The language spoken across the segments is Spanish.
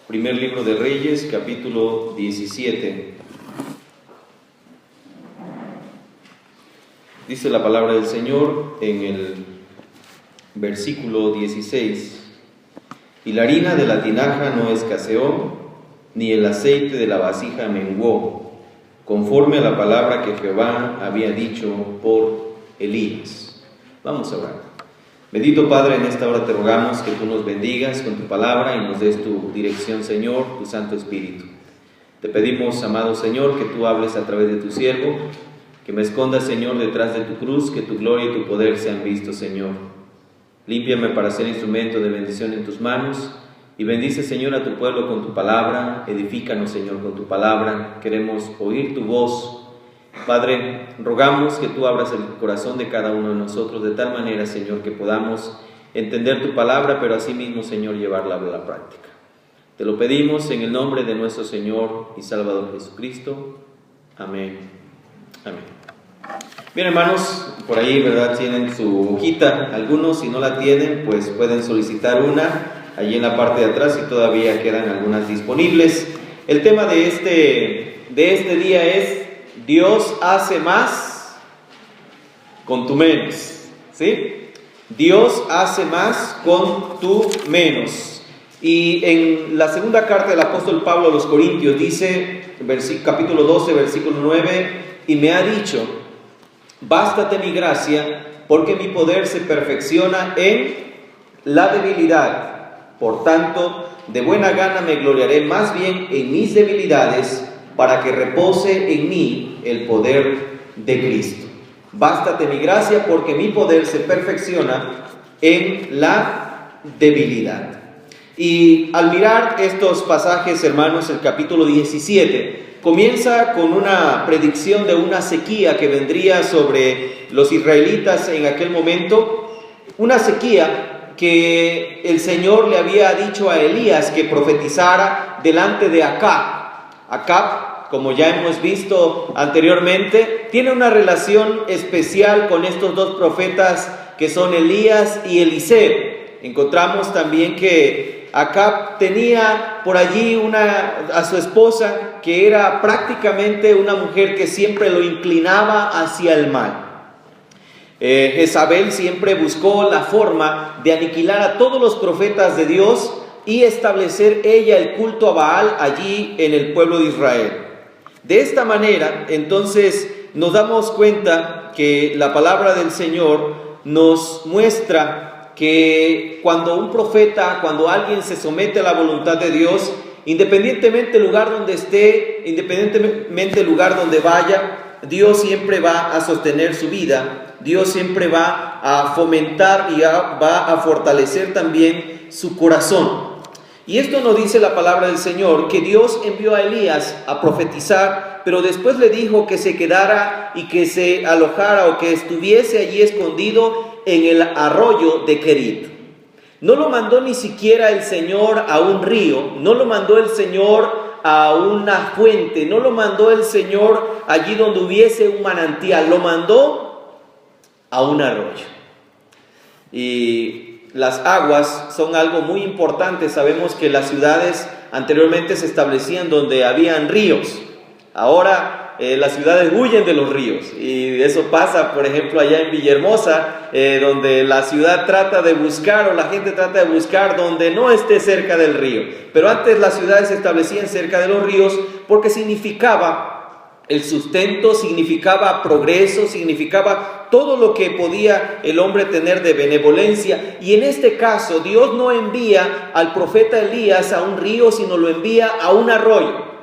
Primer libro de Reyes, capítulo 17. Dice la palabra del Señor en el versículo 16: Y la harina de la tinaja no escaseó, ni el aceite de la vasija menguó, conforme a la palabra que Jehová había dicho por Elías. Vamos a orar. Bendito Padre, en esta hora te rogamos que tú nos bendigas con tu palabra y nos des tu dirección, Señor, tu Santo Espíritu. Te pedimos, amado Señor, que tú hables a través de tu siervo, que me escondas, Señor, detrás de tu cruz, que tu gloria y tu poder sean vistos, Señor. Límpiame para ser instrumento de bendición en tus manos y bendice, Señor, a tu pueblo con tu palabra. Edifícanos, Señor, con tu palabra. Queremos oír tu voz. Padre, rogamos que tú abras el corazón de cada uno de nosotros de tal manera, Señor, que podamos entender tu palabra, pero asimismo, Señor, llevarla a la práctica. Te lo pedimos en el nombre de nuestro Señor y Salvador Jesucristo. Amén. Amén. Bien, hermanos, por ahí, ¿verdad?, tienen su hojita. Algunos, si no la tienen, pues pueden solicitar una allí en la parte de atrás y todavía quedan algunas disponibles. El tema de este día es: Dios hace más con tu menos, ¿sí? Dios hace más con tu menos. Y en la segunda carta del apóstol Pablo a los Corintios dice, capítulo 12, versículo 9, y me ha dicho: bástate mi gracia, porque mi poder se perfecciona en la debilidad. Por tanto, de buena gana me gloriaré más bien en mis debilidades, para que repose en mí el poder de Cristo. Bástate mi gracia, porque mi poder se perfecciona en la debilidad. Y al mirar estos pasajes, hermanos, el capítulo 17 comienza con una predicción de una sequía que vendría sobre los israelitas en aquel momento, una sequía que el Señor le había dicho a Elías que profetizara delante de Acab. Acab, como ya hemos visto anteriormente, tiene una relación especial con estos dos profetas que son Elías y Eliseo. Encontramos también que Acab tenía por allí a su esposa, que era prácticamente una mujer que siempre lo inclinaba hacia el mal. Jezabel siempre buscó la forma de aniquilar a todos los profetas de Dios y establecer ella el culto a Baal allí en el pueblo de Israel. De esta manera, entonces, nos damos cuenta que la palabra del Señor nos muestra que cuando un profeta, cuando alguien se somete a la voluntad de Dios, independientemente del lugar donde esté, independientemente del lugar donde vaya, Dios siempre va a sostener su vida, Dios siempre va a fomentar y va a fortalecer también su corazón. Y esto nos dice la palabra del Señor, que Dios envió a Elías a profetizar, pero después le dijo que se quedara y que se alojara o que estuviese allí escondido en el arroyo de Querit. No lo mandó ni siquiera el Señor a un río, no lo mandó el Señor a una fuente, no lo mandó el Señor allí donde hubiese un manantial, lo mandó a un arroyo. Y las aguas son algo muy importante. Sabemos que las ciudades anteriormente se establecían donde habían ríos. Ahora las ciudades huyen de los ríos, y eso pasa, por ejemplo, allá en Villahermosa, donde la ciudad trata de buscar, o la gente trata de buscar donde no esté cerca del río. Pero antes las ciudades se establecían cerca de los ríos porque significaba el sustento, significaba progreso, significaba todo lo que podía el hombre tener de benevolencia. Y en este caso, Dios no envía al profeta Elías a un río, sino lo envía a un arroyo.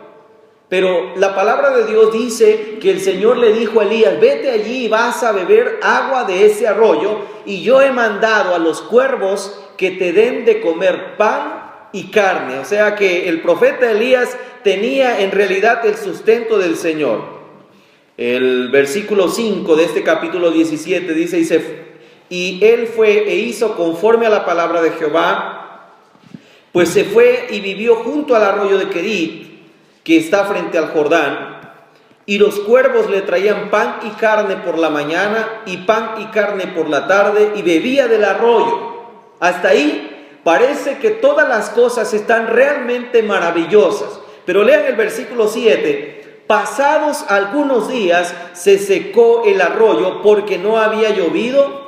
Pero la palabra de Dios dice que el Señor le dijo a Elías: vete allí y vas a beber agua de ese arroyo, y yo he mandado a los cuervos que te den de comer pan y carne. O sea que el profeta Elías tenía en realidad el sustento del Señor. El versículo 5 de este capítulo 17 dice: y él fue e hizo conforme a la palabra de Jehová, pues se fue y vivió junto al arroyo de Querit, que está frente al Jordán, y los cuervos le traían pan y carne por la mañana y pan y carne por la tarde, y bebía del arroyo. Hasta ahí parece que todas las cosas están realmente maravillosas. Pero lean el versículo 7. Pasados algunos días se secó el arroyo porque no había llovido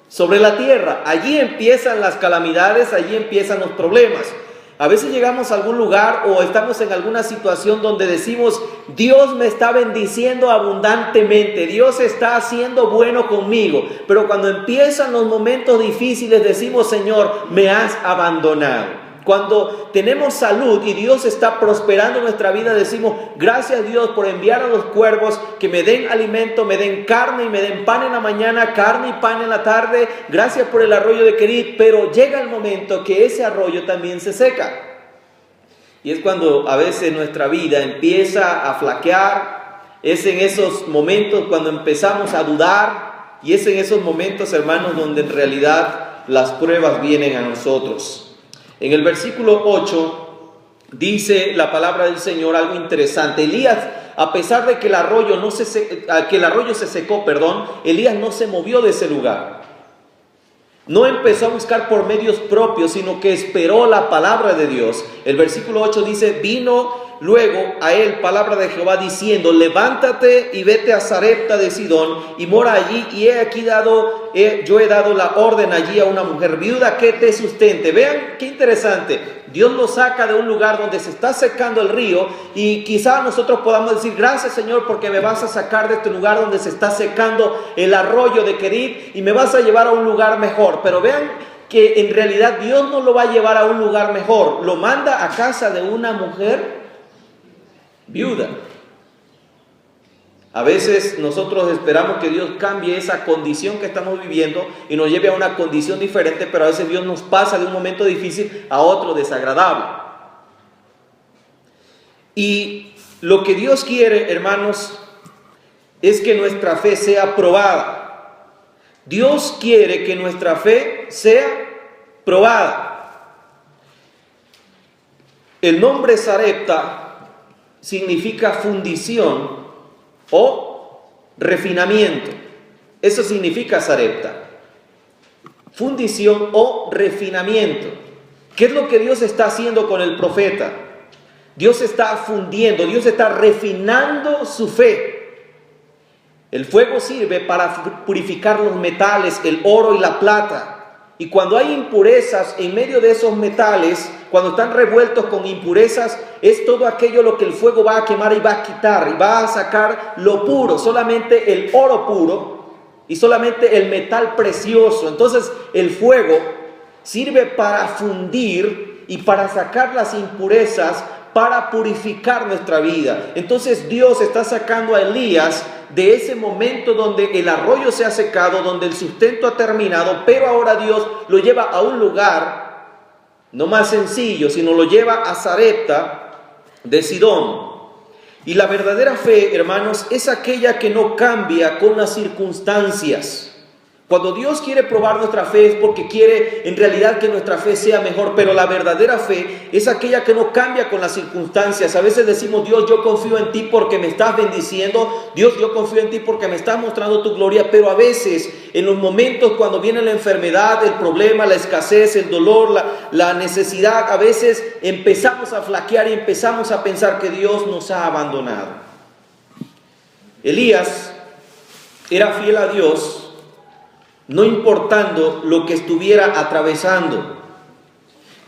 sobre la tierra. Allí empiezan las calamidades, allí empiezan los problemas. A veces llegamos a algún lugar o estamos en alguna situación donde decimos, Dios me está bendiciendo abundantemente, Dios está haciendo bueno conmigo. Pero cuando empiezan los momentos difíciles decimos, Señor, me has abandonado. Cuando tenemos salud y Dios está prosperando nuestra vida, decimos, gracias Dios por enviar a los cuervos que me den alimento, me den carne y me den pan en la mañana, carne y pan en la tarde. Gracias por el arroyo de Querit, pero llega el momento que ese arroyo también se seca. Y es cuando a veces nuestra vida empieza a flaquear, es en esos momentos cuando empezamos a dudar y es en esos momentos, hermanos, donde en realidad las pruebas vienen a nosotros. En el versículo 8 dice la palabra del Señor algo interesante. Elías, a pesar de que el arroyo se secó, Elías no se movió de ese lugar. No empezó a buscar por medios propios, sino que esperó la palabra de Dios. El versículo 8 dice, vino luego a él palabra de Jehová diciendo, levántate y vete a Sarepta de Sidón y mora allí, y he aquí yo he dado la orden allí a una mujer viuda que te sustente. Vean qué interesante. Dios lo saca de un lugar donde se está secando el río y quizá nosotros podamos decir, gracias Señor porque me vas a sacar de este lugar donde se está secando el arroyo de Querit y me vas a llevar a un lugar mejor. Pero vean que en realidad Dios no lo va a llevar a un lugar mejor, lo manda a casa de una mujer viuda. A veces nosotros esperamos que Dios cambie esa condición que estamos viviendo y nos lleve a una condición diferente, pero a veces Dios nos pasa de un momento difícil a otro desagradable. Y lo que Dios quiere, hermanos, es que nuestra fe sea probada. Dios quiere que nuestra fe sea probada. El nombre Sarepta significa fundición o refinamiento. Eso significa Sarepta. Fundición o refinamiento. ¿Qué es lo que Dios está haciendo con el profeta? Dios está fundiendo, Dios está refinando su fe. El fuego sirve para purificar los metales, el oro y la plata. Y cuando hay impurezas en medio de esos metales, cuando están revueltos con impurezas, es todo aquello lo que el fuego va a quemar y va a quitar, y va a sacar lo puro, solamente el oro puro y solamente el metal precioso. Entonces el fuego sirve para fundir y para sacar las impurezas, para purificar nuestra vida. Entonces Dios está sacando a Elías de ese momento donde el arroyo se ha secado, donde el sustento ha terminado, pero ahora Dios lo lleva a un lugar no más sencillo, sino lo lleva a Sarepta de Sidón. Y la verdadera fe, hermanos, es aquella que no cambia con las circunstancias. Cuando Dios quiere probar nuestra fe es porque quiere en realidad que nuestra fe sea mejor, pero la verdadera fe es aquella que no cambia con las circunstancias. A veces decimos, Dios, yo confío en ti porque me estás bendiciendo, Dios, yo confío en ti porque me estás mostrando tu gloria, pero a veces en los momentos cuando viene la enfermedad, el problema, la escasez, el dolor, la necesidad, a veces empezamos a flaquear y empezamos a pensar que Dios nos ha abandonado. Elías era fiel a Dios, no importando lo que estuviera atravesando.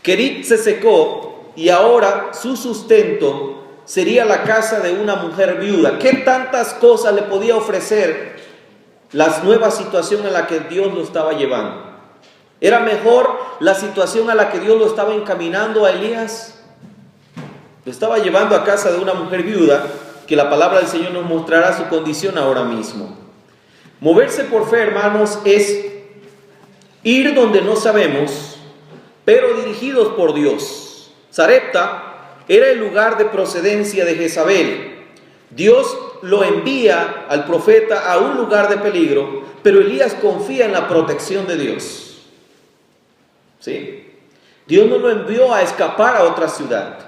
Querit se secó y ahora su sustento sería la casa de una mujer viuda. ¿Qué tantas cosas le podía ofrecer la nueva situación en la que Dios lo estaba llevando? ¿Era mejor la situación a la que Dios lo estaba encaminando a Elías? Lo estaba llevando a casa de una mujer viuda, que la palabra del Señor nos mostrará su condición ahora mismo. Moverse por fe, hermanos, es ir donde no sabemos, pero dirigidos por Dios. Sarepta era el lugar de procedencia de Jezabel. Dios lo envía al profeta a un lugar de peligro, pero Elías confía en la protección de Dios. ¿Sí? Dios no lo envió a escapar a otra ciudad.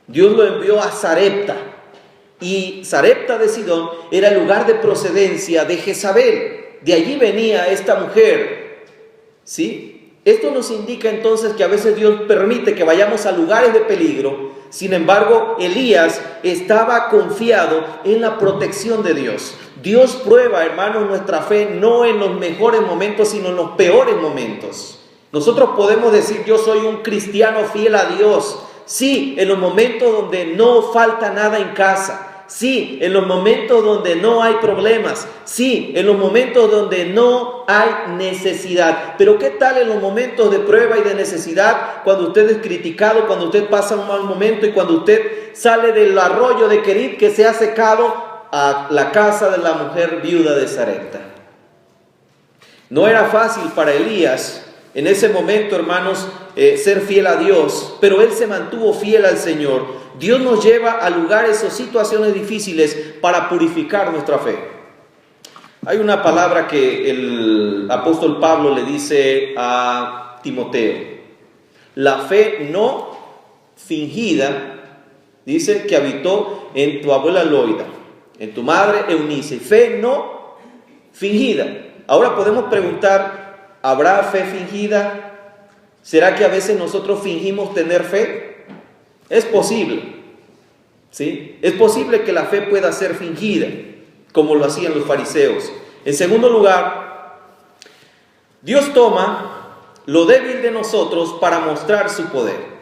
Dios lo envió a Sarepta. Y Sarepta de Sidón era el lugar de procedencia de Jezabel. De allí venía esta mujer, ¿sí? Esto nos indica entonces que a veces Dios permite que vayamos a lugares de peligro. Sin embargo, Elías estaba confiado en la protección de Dios. Dios prueba, hermanos, nuestra fe no en los mejores momentos, sino en los peores momentos. Nosotros podemos decir, yo soy un cristiano fiel a Dios. Sí, en los momentos donde no falta nada en casa. Sí, en los momentos donde no hay problemas. Sí, en los momentos donde no hay necesidad. Pero ¿qué tal en los momentos de prueba y de necesidad? Cuando usted es criticado, cuando usted pasa un mal momento y cuando usted sale del arroyo de Querit que se ha secado a la casa de la mujer viuda de Sarepta. No era fácil para Elías en ese momento, hermanos, ser fiel a Dios, pero él se mantuvo fiel al Señor. Dios nos lleva a lugares o situaciones difíciles para purificar nuestra fe. Hay una palabra que el apóstol Pablo le dice a Timoteo. La fe no fingida, dice, que habitó en tu abuela Loida, en tu madre Eunice. Fe no fingida. Ahora podemos preguntar, ¿habrá fe fingida? ¿Será que a veces nosotros fingimos tener fe? Es posible, ¿sí? Es posible que la fe pueda ser fingida, como lo hacían los fariseos. En segundo lugar, Dios toma lo débil de nosotros para mostrar su poder.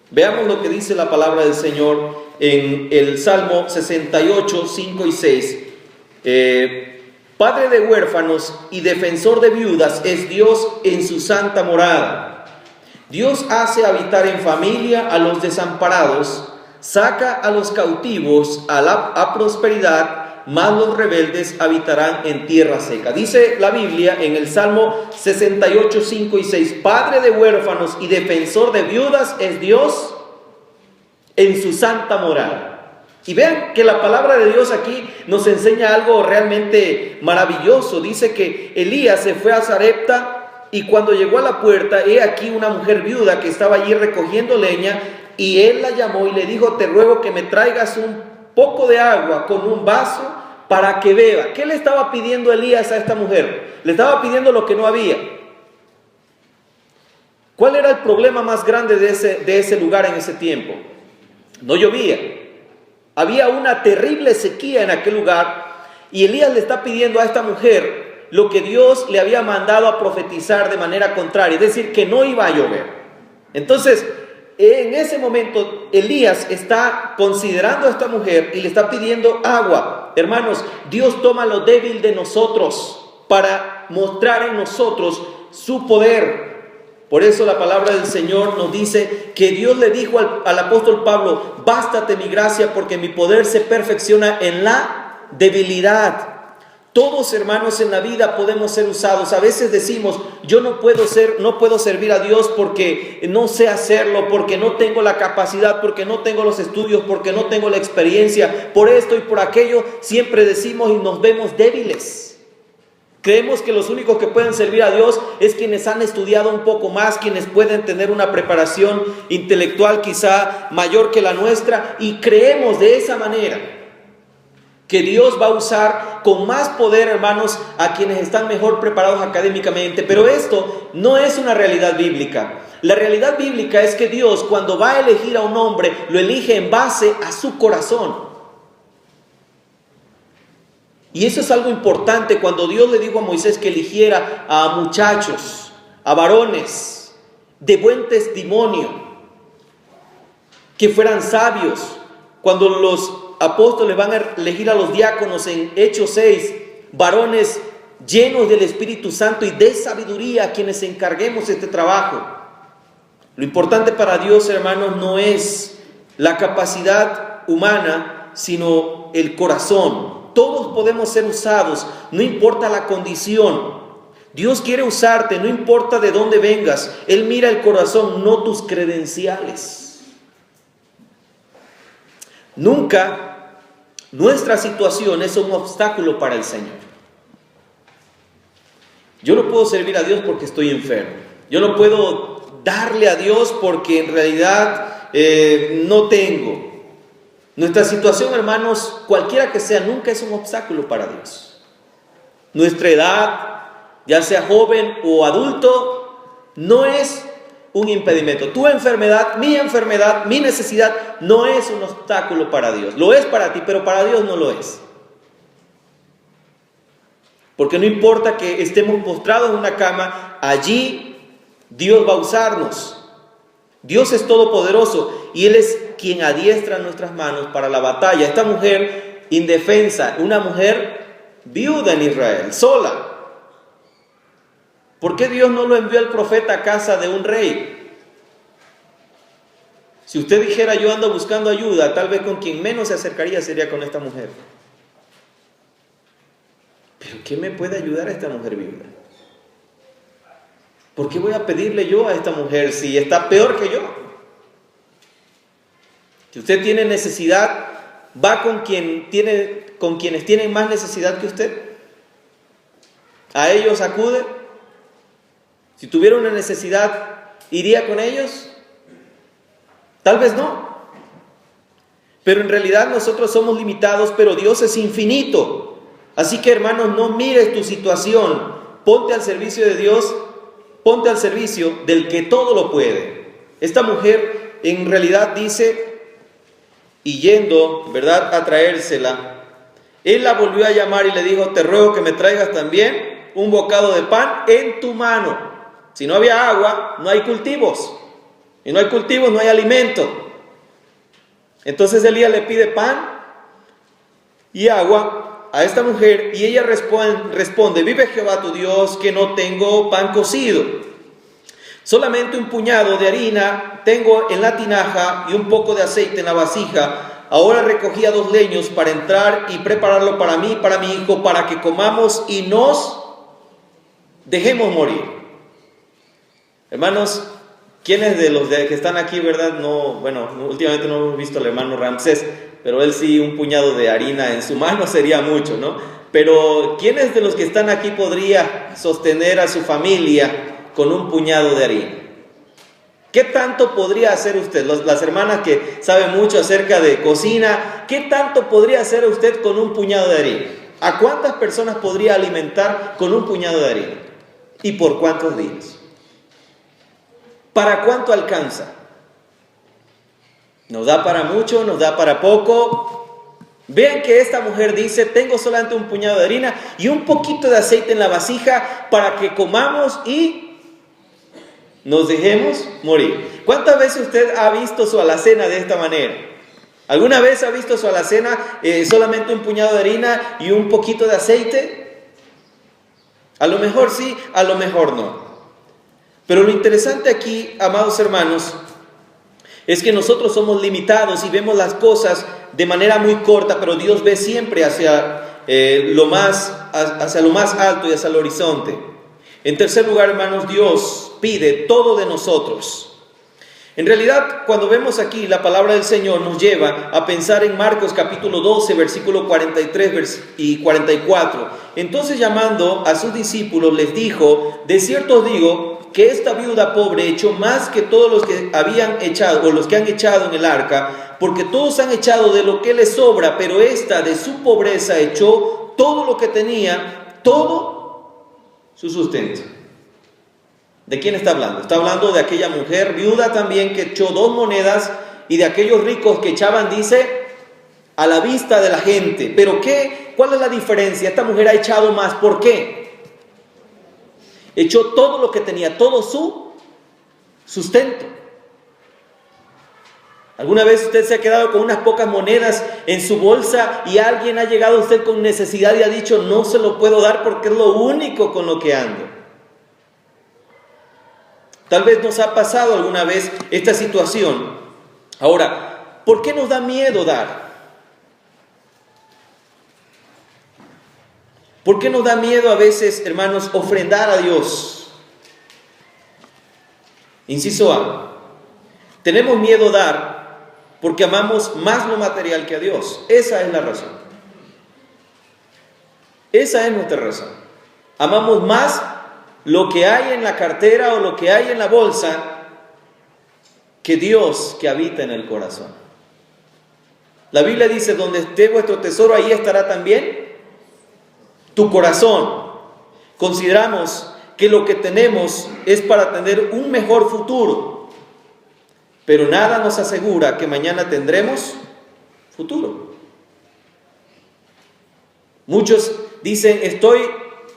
Veamos lo que dice la palabra del Señor en el Salmo 68, 5 y 6. Padre de huérfanos y defensor de viudas es Dios en su santa morada. Dios hace habitar en familia a los desamparados, saca a los cautivos a prosperidad, mas los rebeldes habitarán en tierra seca. Dice la Biblia en el Salmo 68, 5 y 6, Padre de huérfanos y defensor de viudas es Dios en su santa morada. Y vean que la palabra de Dios aquí nos enseña algo realmente maravilloso. Dice que Elías se fue a Sarepta y cuando llegó a la puerta, he aquí una mujer viuda que estaba allí recogiendo leña, y él la llamó y le dijo, te ruego que me traigas un poco de agua con un vaso para que beba. ¿Qué le estaba pidiendo Elías a esta mujer? Le estaba pidiendo lo que no había. ¿Cuál era el problema más grande de ese lugar en ese tiempo? No llovía. Había una terrible sequía en aquel lugar, y Elías le está pidiendo a esta mujer lo que Dios le había mandado a profetizar de manera contraria, es decir, que no iba a llover. Entonces, en ese momento, Elías está considerando a esta mujer y le está pidiendo agua. Hermanos, Dios toma lo débil de nosotros para mostrar en nosotros su poder. Por eso la palabra del Señor nos dice que Dios le dijo al apóstol Pablo, bástate mi gracia porque mi poder se perfecciona en la debilidad. Todos, hermanos, en la vida podemos ser usados. A veces decimos, yo no puedo servir a Dios porque no sé hacerlo, porque no tengo la capacidad, porque no tengo los estudios, porque no tengo la experiencia, por esto y por aquello. Siempre decimos y nos vemos débiles. Creemos que los únicos que pueden servir a Dios es quienes han estudiado un poco más, quienes pueden tener una preparación intelectual quizá mayor que la nuestra, y creemos de esa manera que Dios va a usar con más poder, hermanos, a quienes están mejor preparados académicamente. Pero esto no es una realidad bíblica. La realidad bíblica es que Dios, cuando va a elegir a un hombre, lo elige en base a su corazón. Y eso es algo importante. Cuando Dios le dijo a Moisés que eligiera a muchachos, a varones de buen testimonio, que fueran sabios. Cuando los apóstoles van a elegir a los diáconos en Hechos 6, varones llenos del Espíritu Santo y de sabiduría, a quienes encarguemos este trabajo. Lo importante para Dios, hermanos, no es la capacidad humana, sino el corazón. Todos podemos ser usados, no importa la condición. Dios quiere usarte, no importa de dónde vengas. Él mira el corazón, no tus credenciales. Nunca nuestra situación es un obstáculo para el Señor. Yo no puedo servir a Dios porque estoy enfermo. Yo no puedo darle a Dios porque en realidad no tengo. Nuestra situación, hermanos, cualquiera que sea, nunca es un obstáculo para Dios. Nuestra edad, ya sea joven o adulto, no es un impedimento. Tu enfermedad, mi necesidad no es un obstáculo para Dios. Lo es para ti, pero para Dios no lo es. Porque no importa que estemos postrados en una cama, allí Dios va a usarnos. Dios es todopoderoso y Él es quien adiestra nuestras manos para la batalla. Esta mujer indefensa, una mujer viuda en Israel, sola. ¿Por qué Dios no lo envió al profeta a casa de un rey? Si usted dijera, yo ando buscando ayuda, tal vez con quien menos se acercaría sería con esta mujer. ¿Pero qué me puede ayudar a esta mujer viuda? ¿Por qué voy a pedirle yo a esta mujer si está peor que yo? Si usted tiene necesidad, ¿va con quienes tienen más necesidad que usted? ¿A ellos acude? Si tuviera una necesidad, ¿iría con ellos? Tal vez no. Pero en realidad nosotros somos limitados, pero Dios es infinito. Así que, hermanos, no mires tu situación. Ponte al servicio de Dios, ponte al servicio del que todo lo puede. Esta mujer en realidad dice, y yendo, ¿verdad?, a traérsela, él la volvió a llamar y le dijo, te ruego que me traigas también un bocado de pan en tu mano. Si no había agua, no hay cultivos. Y no hay cultivos, no hay alimento. Entonces Elías le pide pan y agua a esta mujer y ella responde, vive Jehová tu Dios que no tengo pan cocido. Solamente un puñado de harina tengo en la tinaja y un poco de aceite en la vasija. Ahora recogía 2 leños para entrar y prepararlo para mí y para mi hijo, para que comamos y nos dejemos morir. Hermanos, ¿quiénes de los que están aquí, verdad? No, bueno, últimamente no hemos visto al hermano Ramsés, pero él sí, un puñado de harina en su mano sería mucho, ¿no? Pero ¿quiénes de los que están aquí podría sostener a su familia con un puñado de harina? ¿Qué tanto podría hacer usted? Las hermanas que saben mucho acerca de cocina, ¿qué tanto podría hacer usted con un puñado de harina? ¿A cuántas personas podría alimentar con un puñado de harina? ¿Y por cuántos días? ¿Para cuánto alcanza? ¿Nos da para mucho? ¿Nos da para poco? Vean que esta mujer dice, tengo solamente un puñado de harina y un poquito de aceite en la vasija para que comamos y nos dejemos morir. ¿Cuántas veces usted ha visto su alacena de esta manera? ¿Alguna vez ha visto su alacena solamente un puñado de harina y un poquito de aceite? A lo mejor sí, a lo mejor no. Pero lo interesante aquí, amados hermanos, es que nosotros somos limitados y vemos las cosas de manera muy corta, pero Dios ve siempre hacia lo más alto y hacia el horizonte. En tercer lugar, hermanos, Dios pide todo de nosotros. En realidad, cuando vemos aquí la palabra del Señor nos lleva a pensar en Marcos capítulo 12, versículo 43 y 44. Entonces, llamando a sus discípulos, les dijo, de cierto os digo que esta viuda pobre echó más que todos los que habían echado, o los que han echado en el arca, porque todos han echado de lo que les sobra, pero esta de su pobreza echó todo lo que tenía, todo su sustento. ¿De quién está hablando? Está hablando de aquella mujer viuda también que echó 2 monedas y de aquellos ricos que echaban, dice, a la vista de la gente. ¿Pero qué? ¿Cuál es la diferencia? Esta mujer ha echado más. ¿Por qué? Echó todo lo que tenía, todo su sustento. ¿Alguna vez usted se ha quedado con unas pocas monedas en su bolsa y alguien ha llegado a usted con necesidad y ha dicho, no se lo puedo dar porque es lo único con lo que ando? Tal vez nos ha pasado alguna vez esta situación. Ahora, ¿por qué nos da miedo dar? ¿Por qué nos da miedo a veces, hermanos, ofrendar a Dios? Inciso A. Tenemos miedo a dar porque amamos más lo material que a Dios. Esa es la razón. Esa es nuestra razón. Amamos más lo que hay en la cartera o lo que hay en la bolsa que Dios que habita en el corazón. La Biblia dice, donde esté vuestro tesoro, ahí estará también tu corazón. Consideramos que lo que tenemos es para tener un mejor futuro, pero nada nos asegura que mañana tendremos futuro. Muchos dicen, estoy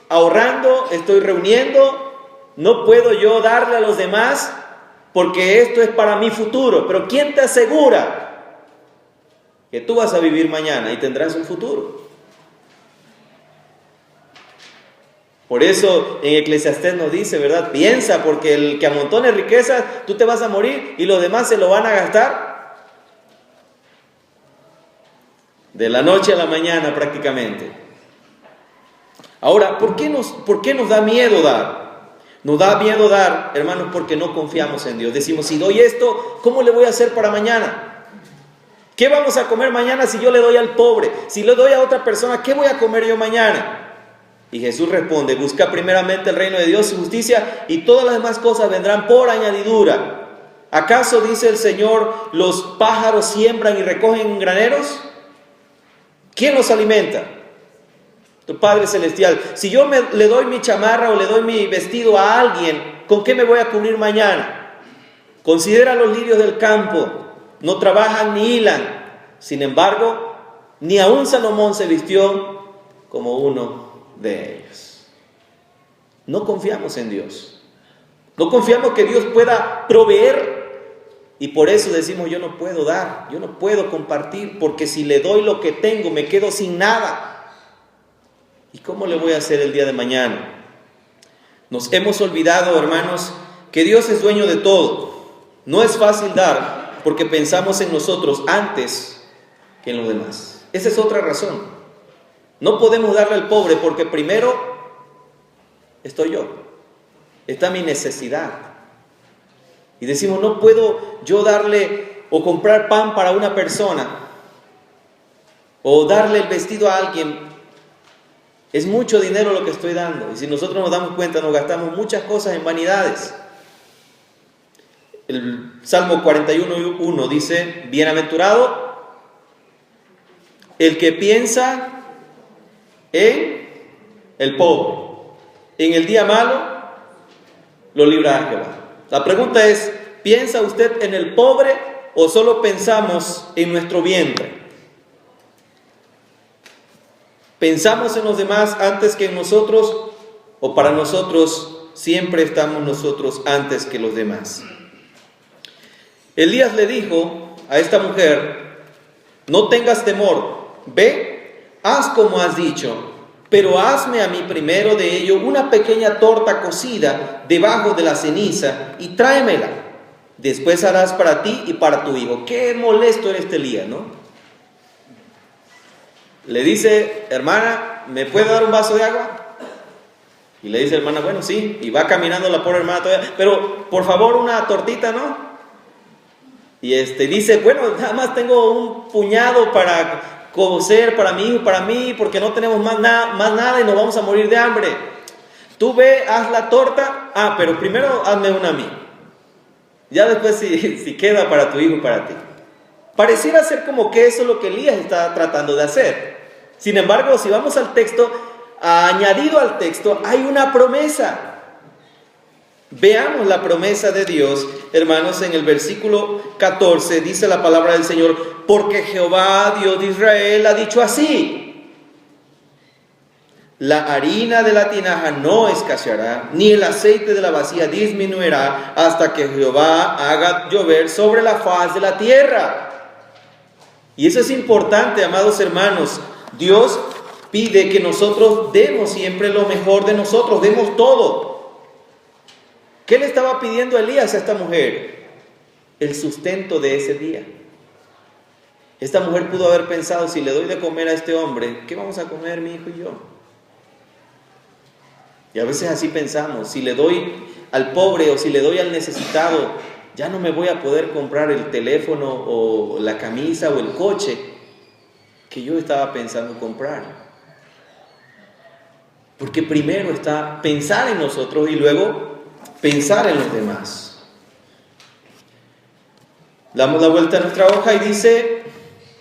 ahorrando, estoy reuniendo, no puedo yo darle a los demás porque esto es para mi futuro. Pero ¿quién te asegura que tú vas a vivir mañana y tendrás un futuro? Por eso en Eclesiastés nos dice, ¿verdad? Piensa, porque el que amontone riquezas, tú te vas a morir y los demás se lo van a gastar de la noche a la mañana prácticamente. Ahora, ¿por qué nos da miedo dar? Nos da miedo dar, hermanos, porque no confiamos en Dios. Decimos, si doy esto, ¿cómo le voy a hacer para mañana? ¿Qué vamos a comer mañana si yo le doy al pobre? Si le doy a otra persona, ¿qué voy a comer yo mañana? Y Jesús responde, busca primeramente el reino de Dios y justicia, y todas las demás cosas vendrán por añadidura. ¿Acaso, dice el Señor, los pájaros siembran y recogen en graneros? ¿Quién los alimenta? Tu Padre Celestial. Si yo le doy mi chamarra o le doy mi vestido a alguien, ¿con qué me voy a cubrir mañana? Considera los lirios del campo, no trabajan ni hilan. Sin embargo, ni aun Salomón se vistió como uno de ellos. No confiamos en Dios. No confiamos que Dios pueda proveer. Y por eso decimos, yo no puedo dar, yo no puedo compartir, porque si le doy lo que tengo, me quedo sin nada. ¿Y cómo le voy a hacer el día de mañana? Nos hemos olvidado, hermanos, que Dios es dueño de todo. No es fácil dar porque pensamos en nosotros antes que en los demás. Esa es otra razón. No podemos darle al pobre porque primero estoy yo. Está mi necesidad. Y decimos, no puedo yo darle o comprar pan para una persona o darle el vestido a alguien. Es mucho dinero lo que estoy dando. Y si nosotros nos damos cuenta, nos gastamos muchas cosas en vanidades. El Salmo 41:1 dice, bienaventurado el que piensa en el pobre. En el día malo lo librará Jehová. La pregunta es, ¿piensa usted en el pobre o solo pensamos en nuestro vientre? ¿Pensamos en los demás antes que en nosotros? ¿O para nosotros siempre estamos nosotros antes que los demás? Elías le dijo a esta mujer, no tengas temor, ve, haz como has dicho, pero hazme a mí primero de ello una pequeña torta cocida debajo de la ceniza y tráemela. Después harás para ti y para tu hijo. Qué molesto era este Elías, ¿no? Le dice, hermana, ¿me puede dar un vaso de agua? Y le dice, hermana, bueno, sí. Y va caminando la pobre hermana todavía, pero por favor una tortita, ¿no? Y dice, bueno, nada más tengo un puñado para cocer para mi hijo, para mí, porque no tenemos más nada y nos vamos a morir de hambre. Tú ve, haz la torta, pero primero hazme una a mí. Ya después si queda para tu hijo y para ti. Pareciera ser como que eso es lo que Elías está tratando de hacer. Sin embargo, si vamos al texto, añadido al texto, hay una promesa. Veamos la promesa de Dios, hermanos, en el versículo 14, dice la palabra del Señor, porque Jehová, Dios de Israel, ha dicho así, la harina de la tinaja no escaseará, ni el aceite de la vasija disminuirá, hasta que Jehová haga llover sobre la faz de la tierra. Y eso es importante, amados hermanos. Dios pide que nosotros demos siempre lo mejor de nosotros, demos todo. ¿Qué le estaba pidiendo Elías a esta mujer? El sustento de ese día. Esta mujer pudo haber pensado, si le doy de comer a este hombre, ¿qué vamos a comer mi hijo y yo? Y a veces así pensamos, si le doy al pobre o si le doy al necesitado, ya no me voy a poder comprar el teléfono o la camisa o el coche que yo estaba pensando comprar. Porque primero está pensar en nosotros y luego pensar en los demás. Damos la vuelta a nuestra hoja y dice,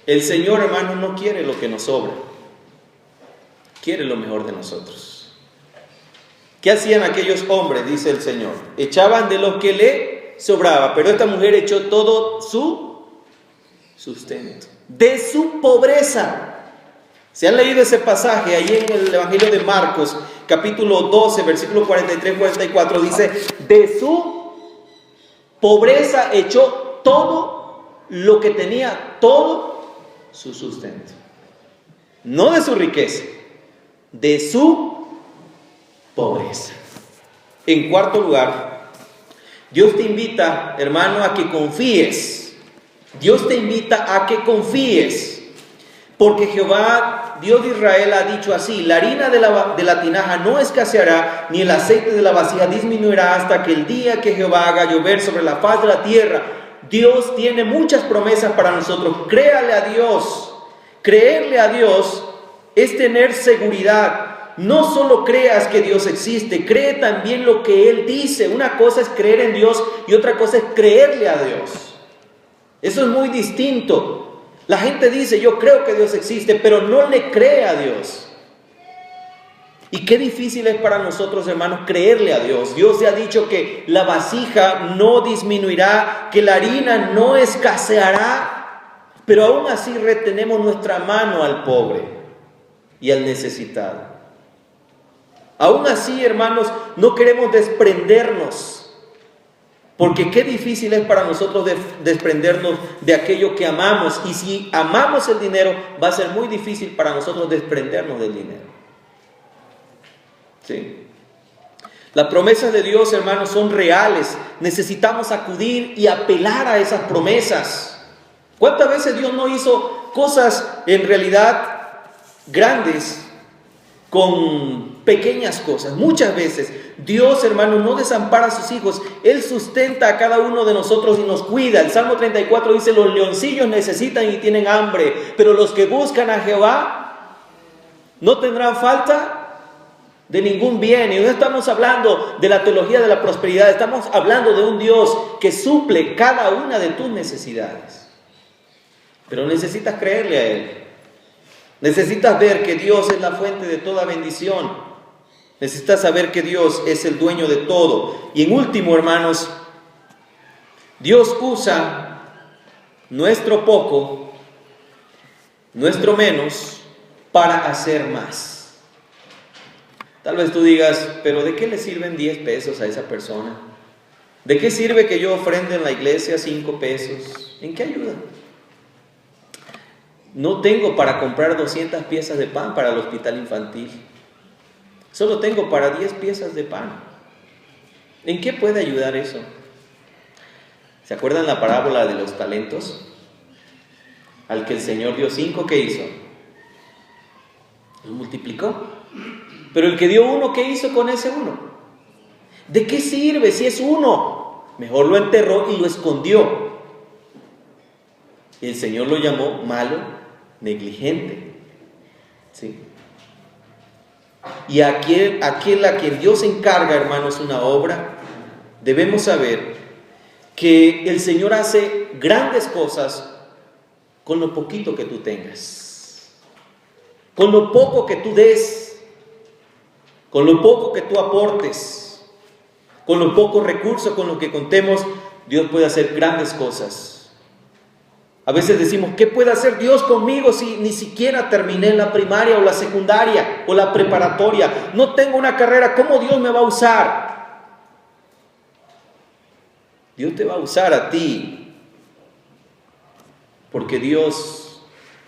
el Señor, hermano, no quiere lo que nos sobra, quiere lo mejor de nosotros. ¿Qué hacían aquellos hombres? Dice el Señor. Echaban de lo que le sobraba, pero esta mujer echó todo su sustento, de su pobreza. ¿Se han leído ese pasaje ahí en el Evangelio de Marcos, capítulo 12, versículo 43-44? Dice, de su pobreza echó todo lo que tenía, todo su sustento. No de su riqueza, de su pobreza. En cuarto lugar, Dios te invita, hermano, a que confíes. Dios te invita a que confíes. Porque Jehová, Dios de Israel, ha dicho así: la harina de la tinaja no escaseará, ni el aceite de la vasija disminuirá hasta que el día que Jehová haga llover sobre la faz de la tierra. Dios tiene muchas promesas para nosotros. Créale a Dios. Creerle a Dios es tener seguridad. No solo creas que Dios existe, cree también lo que Él dice. Una cosa es creer en Dios y otra cosa es creerle a Dios. Eso es muy distinto. La gente dice, yo creo que Dios existe, pero no le cree a Dios. Y qué difícil es para nosotros, hermanos, creerle a Dios. Dios ya ha dicho que la vasija no disminuirá, que la harina no escaseará, pero aún así retenemos nuestra mano al pobre y al necesitado. Aún así, hermanos, no queremos desprendernos. Porque qué difícil es para nosotros desprendernos de aquello que amamos. Y si amamos el dinero, va a ser muy difícil para nosotros desprendernos del dinero. ¿Sí? Las promesas de Dios, hermanos, son reales. Necesitamos acudir y apelar a esas promesas. ¿Cuántas veces Dios no hizo cosas en realidad grandes con pequeñas cosas? Muchas veces Dios, hermano, no desampara a sus hijos. Él sustenta a cada uno de nosotros y nos cuida. El Salmo 34 dice: los leoncillos necesitan y tienen hambre, pero los que buscan a Jehová no tendrán falta de ningún bien. Y no estamos hablando de la teología de la prosperidad, estamos hablando de un Dios que suple cada una de tus necesidades. Pero necesitas creerle a Él. Necesitas ver que Dios es la fuente de toda bendición. Necesitas saber que Dios es el dueño de todo. Y en último, hermanos, Dios usa nuestro poco, nuestro menos, para hacer más. Tal vez tú digas, pero ¿de qué le sirven 10 pesos a esa persona? ¿De qué sirve que yo ofrende en la iglesia 5 pesos? ¿En qué ayuda? No tengo para comprar 200 piezas de pan para el hospital infantil. Solo tengo para 10 piezas de pan. ¿En qué puede ayudar eso? ¿Se acuerdan la parábola de los talentos? Al que el Señor dio 5, ¿qué hizo? Lo multiplicó. Pero el que dio 1, ¿qué hizo con ese 1? ¿De qué sirve si es 1? Mejor lo enterró y lo escondió. Y el Señor lo llamó malo, negligente. ¿Sí? Y aquel a quien Dios encarga, hermanos, una obra, debemos saber que el Señor hace grandes cosas con lo poquito que tú tengas, con lo poco que tú des, con lo poco que tú aportes, con los pocos recursos con los que contemos. Dios puede hacer grandes cosas. A veces decimos, ¿qué puede hacer Dios conmigo si ni siquiera terminé la primaria o la secundaria o la preparatoria? No tengo una carrera, ¿cómo Dios me va a usar? Dios te va a usar a ti, porque Dios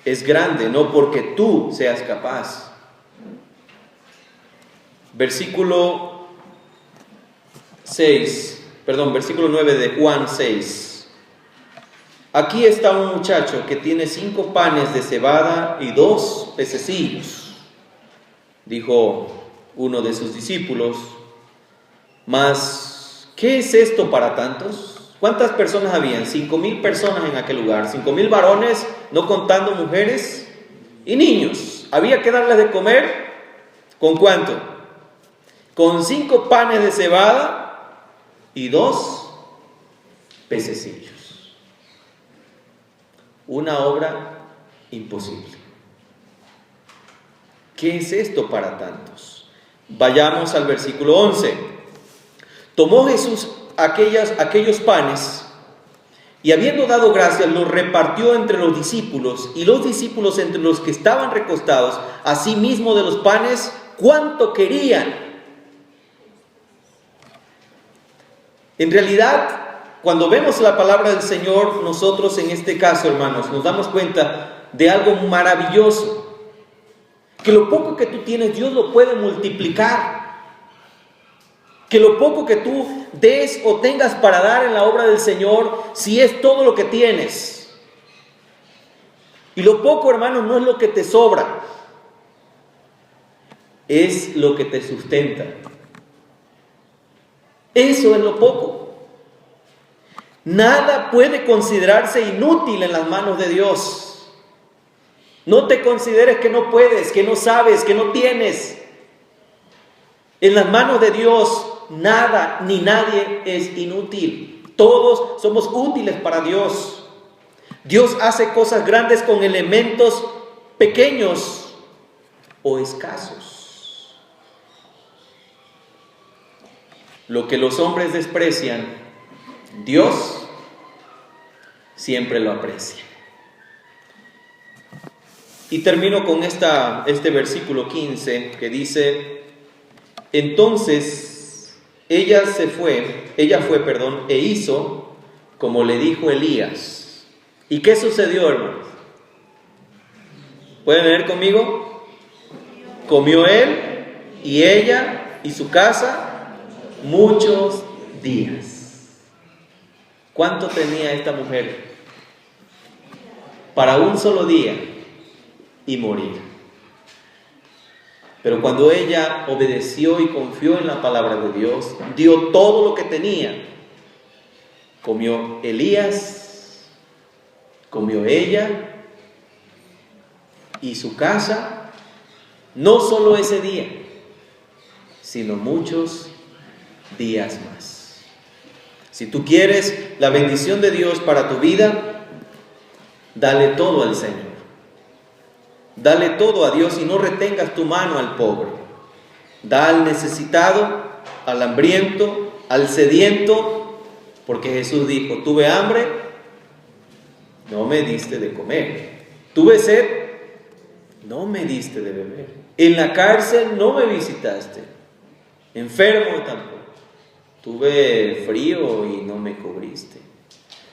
es grande, no porque tú seas capaz. Versículo 9 de Juan 6. Aquí está un muchacho que tiene 5 panes de cebada y 2 pececillos. Dijo uno de sus discípulos, mas ¿qué es esto para tantos? ¿Cuántas personas habían? 5,000 personas en aquel lugar, 5,000 varones, no contando mujeres y niños. Había que darles de comer, ¿con cuánto? Con 5 panes de cebada y 2 pececillos. Una obra imposible. ¿Qué es esto para tantos? Vayamos al versículo 11. Tomó Jesús aquellos panes y habiendo dado gracias los repartió entre los discípulos y los discípulos entre los que estaban recostados, asimismo de los panes, cuanto querían. En realidad, cuando vemos la palabra del Señor, nosotros en este caso, hermanos, nos damos cuenta de algo maravilloso. Que lo poco que tú tienes, Dios lo puede multiplicar. Que lo poco que tú des o tengas para dar en la obra del Señor, si es todo lo que tienes. Y lo poco, hermanos, no es lo que te sobra, es lo que te sustenta. Eso es lo poco. Nada puede considerarse inútil en las manos de Dios. No te consideres que no puedes, que no sabes, que no tienes. En las manos de Dios nada ni nadie es inútil. Todos somos útiles para Dios. Dios hace cosas grandes con elementos pequeños o escasos. Lo que los hombres desprecian, Dios siempre lo aprecia. Y termino con este versículo 15 que dice: entonces ella fue, e hizo como le dijo Elías. ¿Y qué sucedió, hermanos? ¿Pueden leer conmigo? Comió él y ella y su casa muchos días. ¿Cuánto tenía esta mujer? Para un solo día y morir. Pero cuando ella obedeció y confió en la palabra de Dios, dio todo lo que tenía. Comió Elías, comió ella y su casa, no solo ese día, sino muchos días más. Si tú quieres la bendición de Dios para tu vida, dale todo al Señor. Dale todo a Dios y no retengas tu mano al pobre. Da al necesitado, al hambriento, al sediento, porque Jesús dijo: tuve hambre, no me diste de comer. Tuve sed, no me diste de beber. En la cárcel no me visitaste. Enfermo tampoco. Tuve frío y no me cubriste.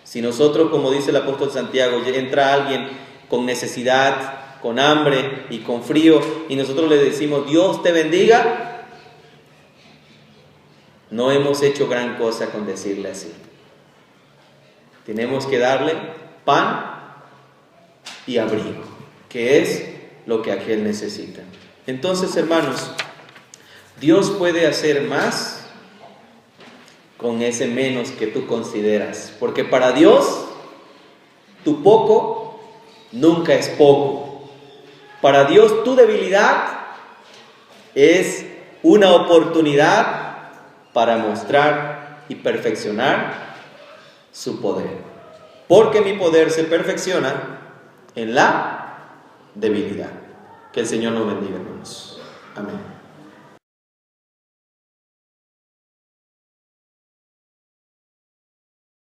Si nosotros, como dice el apóstol Santiago, entra alguien con necesidad, con hambre y con frío, y nosotros le decimos: Dios te bendiga, no hemos hecho gran cosa con decirle así. Tenemos que darle pan y abrigo, que es lo que aquel necesita. Entonces, hermanos, Dios puede hacer más con ese menos que tú consideras, porque para Dios tu poco nunca es poco. Para Dios tu debilidad es una oportunidad para mostrar y perfeccionar su poder. Porque mi poder se perfecciona en la debilidad. Que el Señor nos bendiga, hermanos. Amén.